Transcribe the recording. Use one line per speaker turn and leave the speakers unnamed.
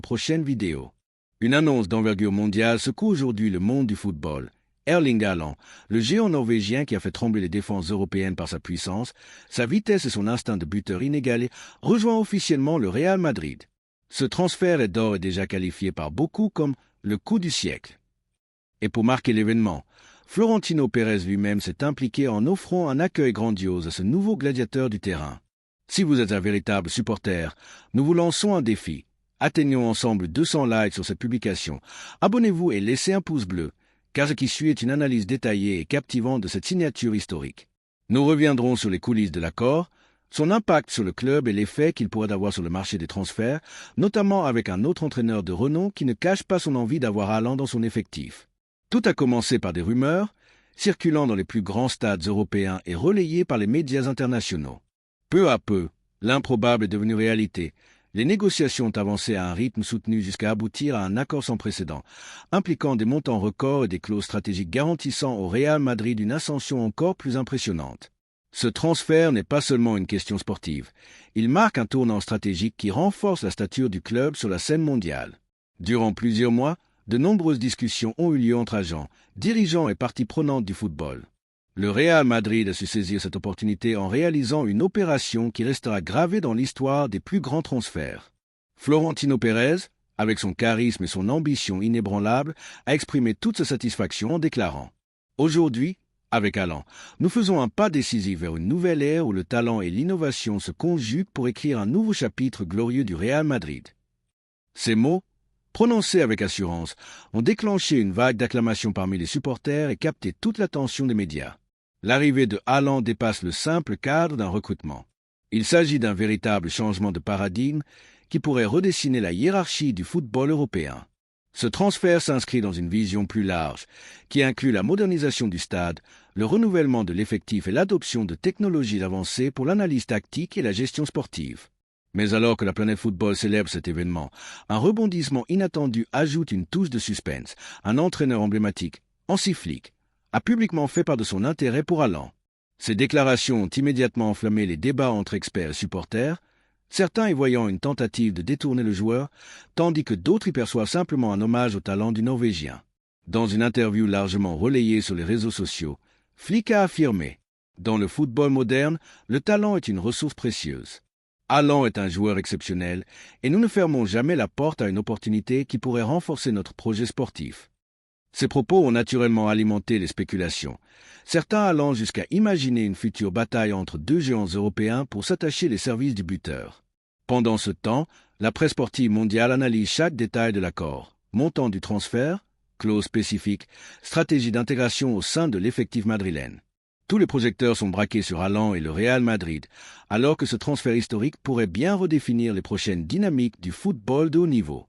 Prochaine vidéo. Une annonce d'envergure mondiale secoue aujourd'hui le monde du football. Erling Haaland, le géant norvégien qui a fait trembler les défenses européennes par sa puissance, sa vitesse et son instinct de buteur inégalé, rejoint officiellement le Real Madrid. Ce transfert est d'ores et déjà qualifié par beaucoup comme le coup du siècle. Et pour marquer l'événement, Florentino Pérez lui-même s'est impliqué en offrant un accueil grandiose à ce nouveau gladiateur du terrain. Si vous êtes un véritable supporter, nous vous lançons un défi. Atteignons ensemble 200 likes sur cette publication. Abonnez-vous et laissez un pouce bleu, car ce qui suit est une analyse détaillée et captivante de cette signature historique. Nous reviendrons sur les coulisses de l'accord, son impact sur le club et l'effet qu'il pourrait avoir sur le marché des transferts, notamment avec un autre entraîneur de renom qui ne cache pas son envie d'avoir Haaland dans son effectif. Tout a commencé par des rumeurs, circulant dans les plus grands stades européens et relayées par les médias internationaux. Peu à peu, l'improbable est devenu réalité. Les négociations ont avancé à un rythme soutenu jusqu'à aboutir à un accord sans précédent, impliquant des montants records et des clauses stratégiques garantissant au Real Madrid une ascension encore plus impressionnante. Ce transfert n'est pas seulement une question sportive. Il marque un tournant stratégique qui renforce la stature du club sur la scène mondiale. Durant plusieurs mois, de nombreuses discussions ont eu lieu entre agents, dirigeants et parties prenantes du football. Le Real Madrid a su saisir cette opportunité en réalisant une opération qui restera gravée dans l'histoire des plus grands transferts. Florentino Pérez, avec son charisme et son ambition inébranlable, a exprimé toute sa satisfaction en déclarant « Aujourd'hui, avec Haaland, nous faisons un pas décisif vers une nouvelle ère où le talent et l'innovation se conjuguent pour écrire un nouveau chapitre glorieux du Real Madrid. » Ces mots, prononcés avec assurance, ont déclenché une vague d'acclamations parmi les supporters et capté toute l'attention des médias. L'arrivée de Haaland dépasse le simple cadre d'un recrutement. Il s'agit d'un véritable changement de paradigme qui pourrait redessiner la hiérarchie du football européen. Ce transfert s'inscrit dans une vision plus large, qui inclut la modernisation du stade, le renouvellement de l'effectif et l'adoption de technologies avancées pour l'analyse tactique et la gestion sportive. Mais alors que la planète football célèbre cet événement, un rebondissement inattendu ajoute une touche de suspense. Un entraîneur emblématique, Hansi Flick, a publiquement fait part de son intérêt pour Haaland. Ces déclarations ont immédiatement enflammé les débats entre experts et supporters, certains y voyant une tentative de détourner le joueur, tandis que d'autres y perçoivent simplement un hommage au talent du Norvégien. Dans une interview largement relayée sur les réseaux sociaux, Flick a affirmé « Dans le football moderne, le talent est une ressource précieuse. Haaland est un joueur exceptionnel et nous ne fermons jamais la porte à une opportunité qui pourrait renforcer notre projet sportif. » Ces propos ont naturellement alimenté les spéculations, certains allant jusqu'à imaginer une future bataille entre deux géants européens pour s'attacher les services du buteur. Pendant ce temps, la presse sportive mondiale analyse chaque détail de l'accord, montant du transfert, clauses spécifiques, stratégie d'intégration au sein de l'effectif madrilène. Tous les projecteurs sont braqués sur Haaland et le Real Madrid, alors que ce transfert historique pourrait bien redéfinir les prochaines dynamiques du football de haut niveau.